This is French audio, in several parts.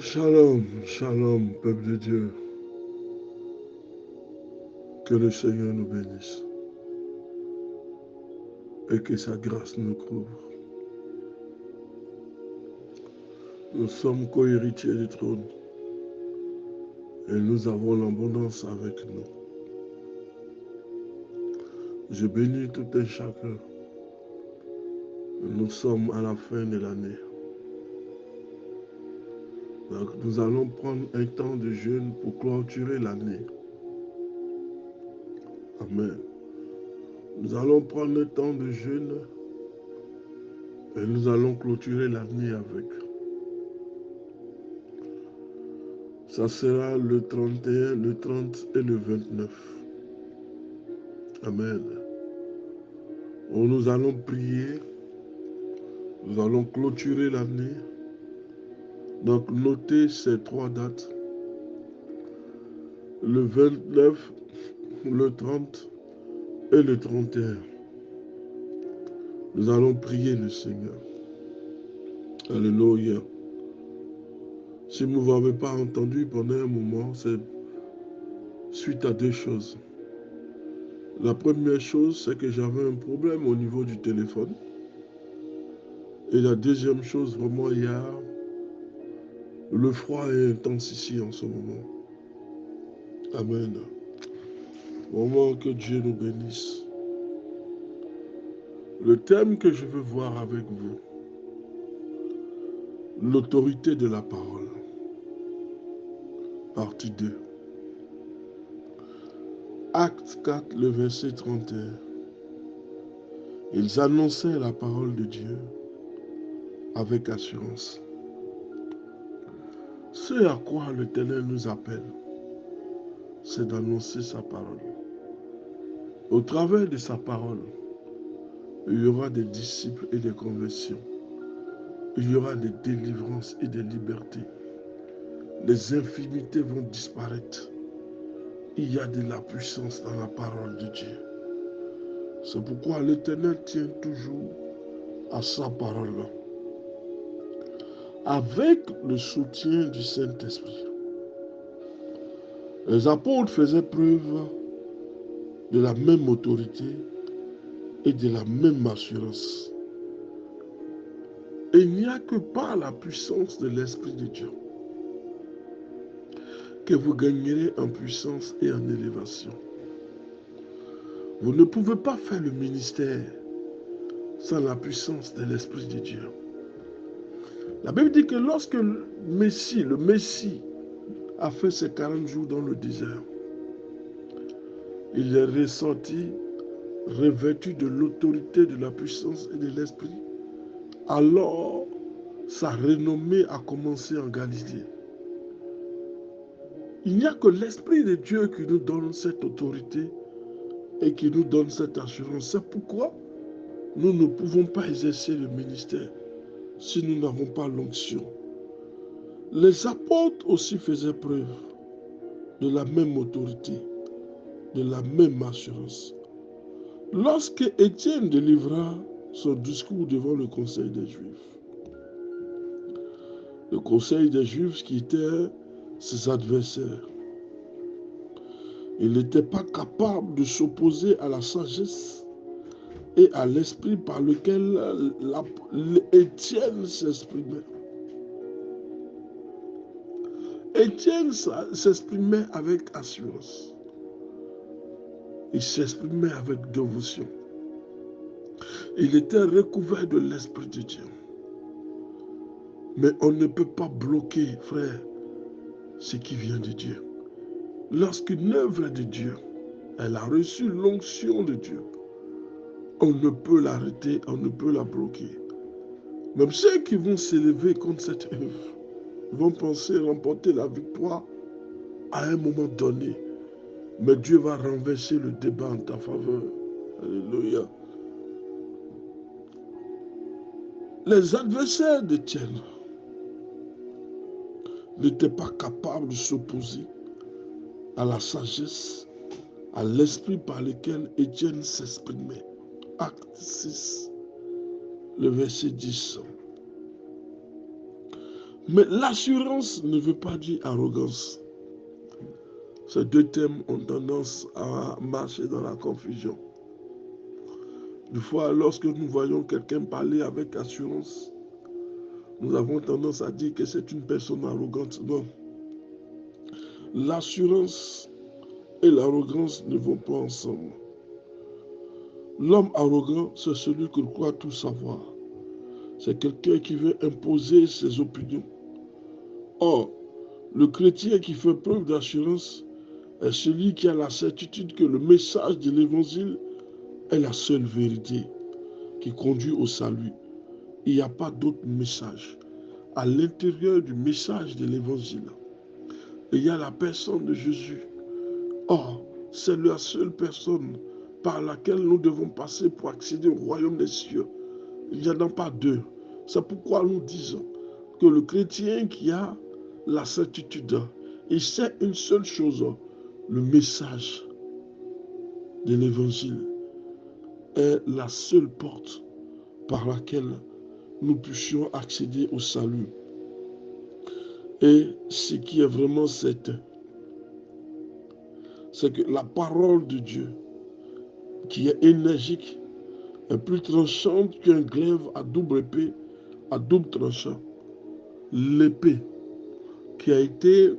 Shalom, shalom, peuple de Dieu. Que le Seigneur nous bénisse et que sa grâce nous couvre. Nous sommes co-héritiers du trône et nous avons l'abondance avec nous. Je bénis tout un chacun. Nous sommes à la fin de l'année. Donc nous allons prendre un temps de jeûne pour clôturer l'année. Amen. Nous allons prendre un temps de jeûne et nous allons clôturer l'année avec. Ça sera le 31, le 30 et le 29. Amen. Où nous allons prier, nous allons clôturer l'année. Donc notez ces trois dates. Le 29, le 30 et le 31. Nous allons prier le Seigneur. Alléluia. Si vous ne m'avez pas entendu pendant un moment, c'est suite à deux choses. La première chose, c'est que j'avais un problème au niveau du téléphone. Et la deuxième chose, vraiment, il y a le froid est intense ici en ce moment. Amen. Vraiment que Dieu nous bénisse. Le thème que je veux voir avec vous, l'autorité de la parole, partie 2. Acte 4, le verset 31. Ils annonçaient la parole de Dieu avec assurance. Ce à quoi l'Éternel nous appelle, c'est d'annoncer sa parole. Au travers de sa parole, il y aura des disciples et des conversions. Il y aura des délivrances et des libertés. Les infimités vont disparaître. Il y a de la puissance dans la parole de Dieu. C'est pourquoi l'Éternel tient toujours à sa parole, avec le soutien du Saint-Esprit. Les apôtres faisaient preuve de la même autorité et de la même assurance. Et il n'y a que par la puissance de l'Esprit de Dieu que vous gagnerez en puissance et en élévation. Vous ne pouvez pas faire le ministère sans la puissance de l'Esprit de Dieu. La Bible dit que lorsque le Messie a fait ses 40 jours dans le désert, il est ressorti revêtu de l'autorité, de la puissance et de l'Esprit. Alors, sa renommée a commencé en Galilée. Il n'y a que l'Esprit de Dieu qui nous donne cette autorité et qui nous donne cette assurance. C'est pourquoi nous ne pouvons pas exercer le ministère si nous n'avons pas l'onction. Les apôtres aussi faisaient preuve de la même autorité, de la même assurance. Lorsque Étienne délivra son discours devant le conseil des Juifs, le conseil des Juifs qui étaient ses adversaires, il n'était pas capable de s'opposer à la sagesse et à l'esprit par lequel Étienne s'exprimait. Étienne s'exprimait avec assurance. Il s'exprimait avec dévotion. Il était recouvert de l'Esprit de Dieu. Mais on ne peut pas bloquer, frère, ce qui vient de Dieu. Lorsqu'une œuvre est de Dieu, elle a reçu l'onction de Dieu. On ne peut l'arrêter, on ne peut la bloquer. Même ceux qui vont s'élever contre cette œuvre vont penser remporter la victoire à un moment donné. Mais Dieu va renverser le débat en ta faveur. Alléluia. Les adversaires d'Étienne n'étaient pas capables de s'opposer à la sagesse, à l'esprit par lequel Étienne s'exprimait. Acte 6, le verset 10. Mais l'assurance ne veut pas dire arrogance. Ces deux thèmes ont tendance à marcher dans la confusion. Des fois, lorsque nous voyons quelqu'un parler avec assurance, nous avons tendance à dire que c'est une personne arrogante. Non. L'assurance et l'arrogance ne vont pas ensemble. L'homme arrogant, c'est celui qui croit tout savoir. C'est quelqu'un qui veut imposer ses opinions. Or, le chrétien qui fait preuve d'assurance est celui qui a la certitude que le message de l'évangile est la seule vérité qui conduit au salut. Il n'y a pas d'autre message. À l'intérieur du message de l'évangile, il y a la personne de Jésus. Or, c'est la seule personne par laquelle nous devons passer pour accéder au royaume des cieux. Il n'y en a pas deux. C'est pourquoi nous disons que le chrétien qui a la certitude, il sait une seule chose, le message de l'évangile est la seule porte par laquelle nous puissions accéder au salut. Et ce qui est vraiment certain, c'est que la parole de Dieu, qui est énergique, est plus tranchante qu'un glaive à double épée, à double tranchant. L'épée qui a été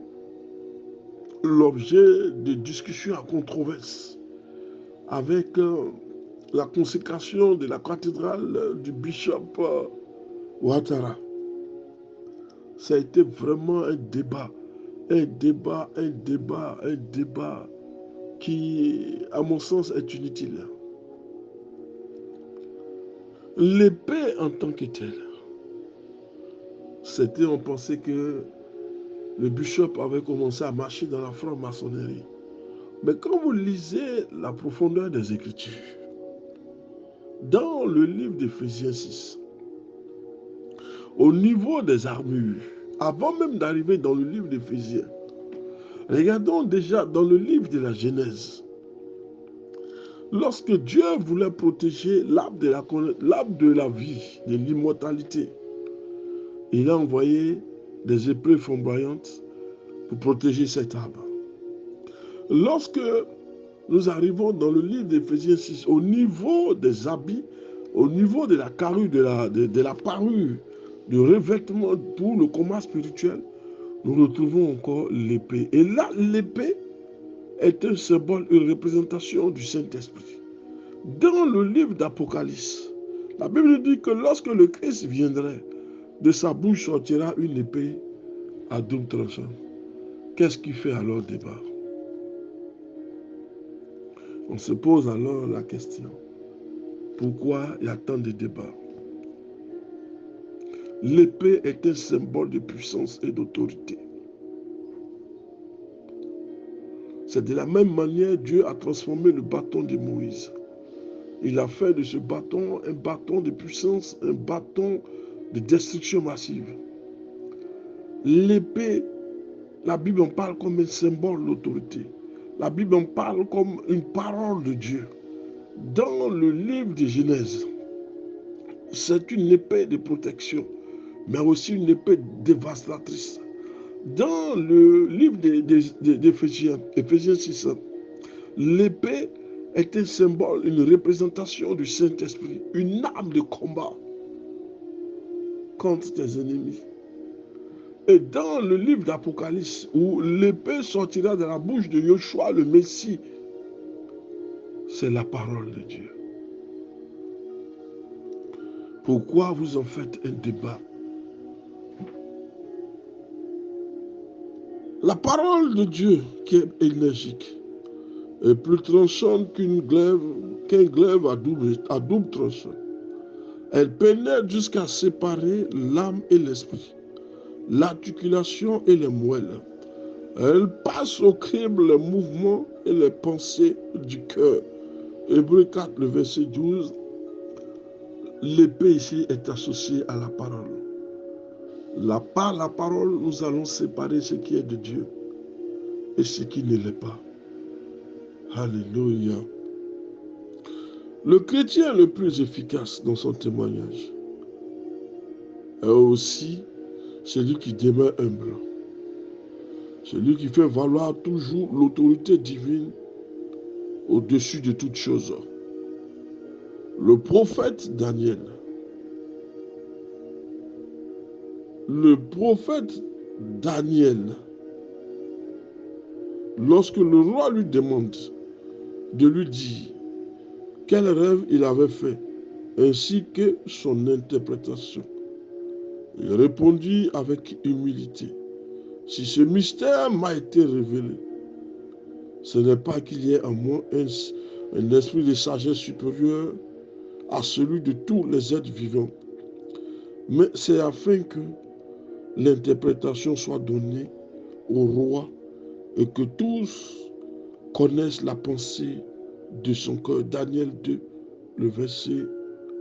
l'objet de discussions à controverse avec la consécration de la cathédrale du bishop Ouattara. Ça a été vraiment un débat qui, à mon sens, est inutile. L'épée en tant que telle, on pensait que le bishop avait commencé à marcher dans la franc-maçonnerie. Mais quand vous lisez la profondeur des Écritures, dans le livre d'Éphésiens 6, au niveau des armures, avant même d'arriver dans le livre d'Éphésiens, regardons déjà dans le livre de la Genèse. Lorsque Dieu voulait protéger l'arbre de la vie, de l'immortalité, il a envoyé des épreuves flamboyantes pour protéger cet arbre. Lorsque nous arrivons dans le livre d'Éphésiens 6, au niveau des habits, au niveau de la carrure, de la parure, du revêtement pour le combat spirituel, nous retrouvons encore l'épée. Et là, l'épée est un symbole, une représentation du Saint-Esprit. Dans le livre d'Apocalypse, la Bible dit que lorsque le Christ viendrait, de sa bouche sortira une épée à double tranchant. Qu'est-ce qui fait alors débat? On se pose alors la question, pourquoi il y a tant de débats? L'épée est un symbole de puissance et d'autorité. C'est de la même manière Dieu a transformé le bâton de Moïse. Il a fait de ce bâton un bâton de puissance, un bâton de destruction massive. L'épée, la Bible en parle comme un symbole d'autorité. La Bible en parle comme une parole de Dieu. Dans le livre de Genèse, c'est une épée de protection, mais aussi une épée dévastatrice. Dans le livre d'Éphésiens, Éphésiens 6, l'épée est un symbole, une représentation du Saint-Esprit, une arme de combat contre tes ennemis. Et dans le livre d'Apocalypse, où l'épée sortira de la bouche de Yoshua, le Messie, c'est la parole de Dieu. Pourquoi vous en faites un débat? La parole de Dieu, qui est énergique, est plus tranchante qu'un glaive à double tranchant. Elle pénètre jusqu'à séparer l'âme et l'esprit, l'articulation et les moelles. Elle passe au crible les mouvements et les pensées du cœur. Hébreux 4, le verset 12. L'épée ici est associée à la parole. Par la parole, nous allons séparer ce qui est de Dieu et ce qui ne l'est pas. Alléluia. Le chrétien le plus efficace dans son témoignage est aussi celui qui demeure humble, celui qui fait valoir toujours l'autorité divine au-dessus de toutes choses. Le prophète Daniel, lorsque le roi lui demande de lui dire quel rêve il avait fait, ainsi que son interprétation, il répondit avec humilité, si ce mystère m'a été révélé, ce n'est pas qu'il y ait en moi un esprit de sagesse supérieur à celui de tous les êtres vivants, mais c'est afin que l'interprétation soit donnée au roi et que tous connaissent la pensée de son cœur. Daniel 2, le verset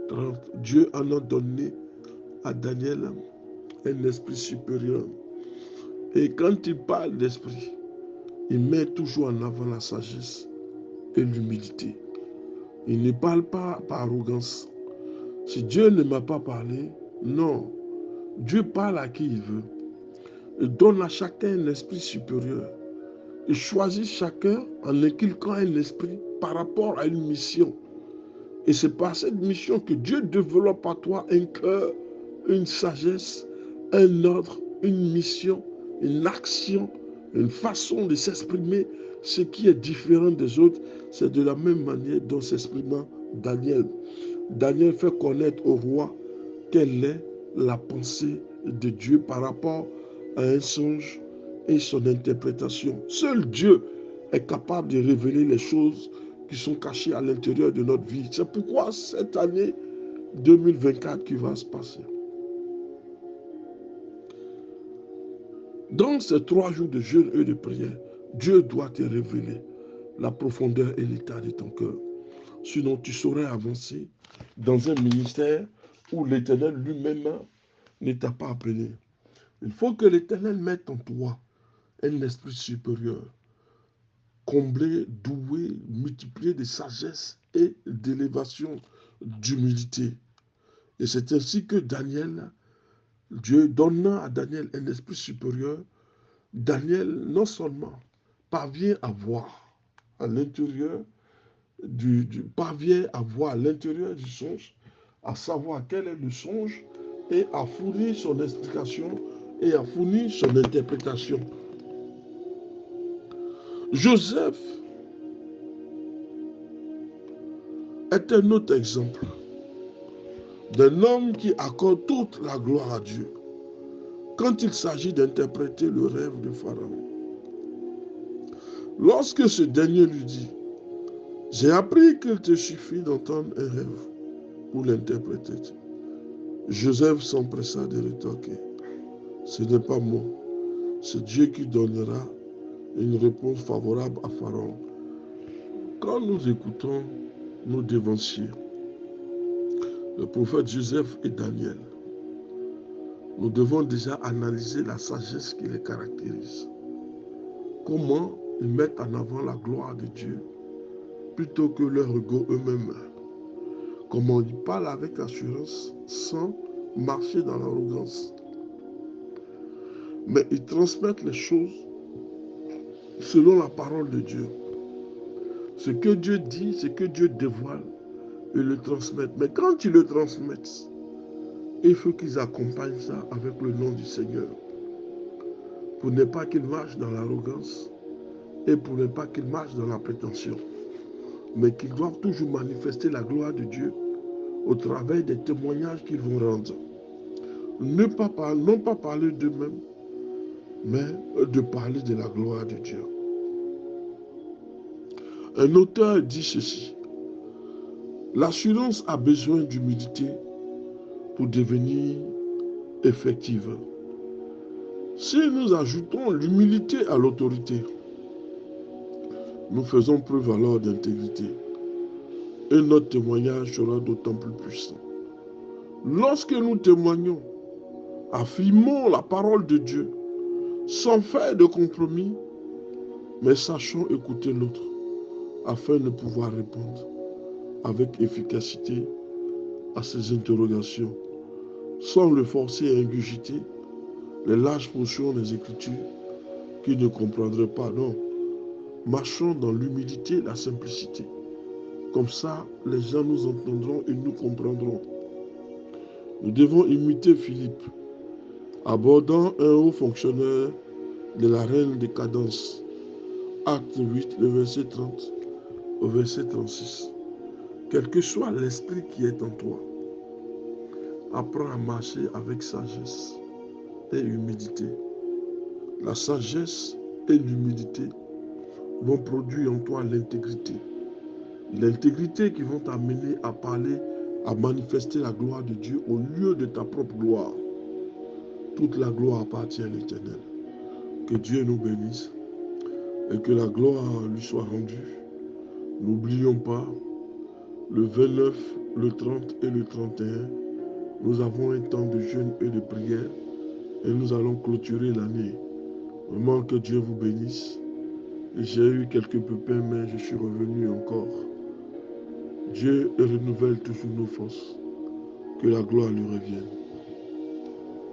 30. Dieu en a donné à Daniel un esprit supérieur. Et quand il parle d'esprit, il met toujours en avant la sagesse et l'humilité. Il ne parle pas par arrogance. Si Dieu ne m'a pas parlé, non. Dieu parle à qui il veut. Il donne à chacun un esprit supérieur. Il choisit chacun en inculquant un esprit par rapport à une mission. Et c'est par cette mission que Dieu développe à toi un cœur, une sagesse, un ordre, une mission, une action, une façon de s'exprimer. Ce qui est différent des autres, c'est de la même manière dont s'exprima Daniel. Daniel fait connaître au roi quelle est la pensée de Dieu par rapport à un songe et son interprétation. Seul Dieu est capable de révéler les choses qui sont cachées à l'intérieur de notre vie. C'est pourquoi cette année 2024 qui va se passer, dans ces 3 jours de jeûne et de prière, Dieu doit te révéler la profondeur et l'état de ton cœur. Sinon, tu saurais avancer dans un ministère où l'Éternel lui-même ne t'a pas appelé. Il faut que l'Éternel mette en toi un esprit supérieur, comblé, doué, multiplié de sagesse et d'élévation, d'humilité. Et c'est ainsi que Daniel, Dieu donna à Daniel un esprit supérieur. Daniel, non seulement parvient à voir à l'intérieur parvient à voir à l'intérieur du songe, à savoir quel est le songe, et à fournir son explication et à fournir son interprétation. Joseph est un autre exemple d'un homme qui accorde toute la gloire à Dieu quand il s'agit d'interpréter le rêve de Pharaon. Lorsque ce dernier lui dit, j'ai appris qu'il te suffit d'entendre un rêve pour l'interpréter, Joseph s'empressa de rétorquer, ce n'est pas moi, c'est Dieu qui donnera une réponse favorable à Pharaon. Quand nous écoutons nos dévanciers, le prophète Joseph et Daniel, nous devons déjà analyser la sagesse qui les caractérise. Comment ils mettent en avant la gloire de Dieu plutôt que leur ego eux-mêmes. Comment ils parlent avec assurance sans marcher dans l'arrogance. Mais ils transmettent les choses selon la parole de Dieu. Ce que Dieu dit, ce que Dieu dévoile, ils le transmettent. Mais quand ils le transmettent, il faut qu'ils accompagnent ça avec le nom du Seigneur. Pour ne pas qu'ils marchent dans l'arrogance et pour ne pas qu'ils marchent dans la prétention. Mais qu'ils doivent toujours manifester la gloire de Dieu au travers des témoignages qu'ils vont rendre. Non pas parler d'eux-mêmes, mais de parler de la gloire de Dieu. Un auteur dit ceci, l'assurance a besoin d'humilité pour devenir effective. Si nous ajoutons l'humilité à l'autorité, nous faisons preuve alors d'intégrité et notre témoignage sera d'autant plus puissant. Lorsque nous témoignons, affirmons la parole de Dieu sans faire de compromis, mais sachons écouter l'autre afin de pouvoir répondre avec efficacité à ses interrogations, sans le forcer à ingurgiter, les larges portions des Écritures qu'ils ne comprendraient pas. Non. Marchons dans l'humilité, la simplicité. Comme ça, les gens nous entendront et nous comprendront. Nous devons imiter Philippe, abordant un haut fonctionnaire de la reine des cadences. Acte 8, le verset 30 au verset 36. Quel que soit l'esprit qui est en toi, apprends à marcher avec sagesse et humilité. La sagesse et l'humilité vont produire en toi l'intégrité. L'intégrité qui vont t'amener à parler, à manifester la gloire de Dieu au lieu de ta propre gloire. Toute la gloire appartient à l'Éternel. Que Dieu nous bénisse et que la gloire lui soit rendue. N'oublions pas, le 29, le 30 et le 31, nous avons un temps de jeûne et de prière et nous allons clôturer l'année. Vraiment que Dieu vous bénisse. J'ai eu quelques pépins, mais je suis revenu encore. Dieu renouvelle toujours nos forces. Que la gloire lui revienne.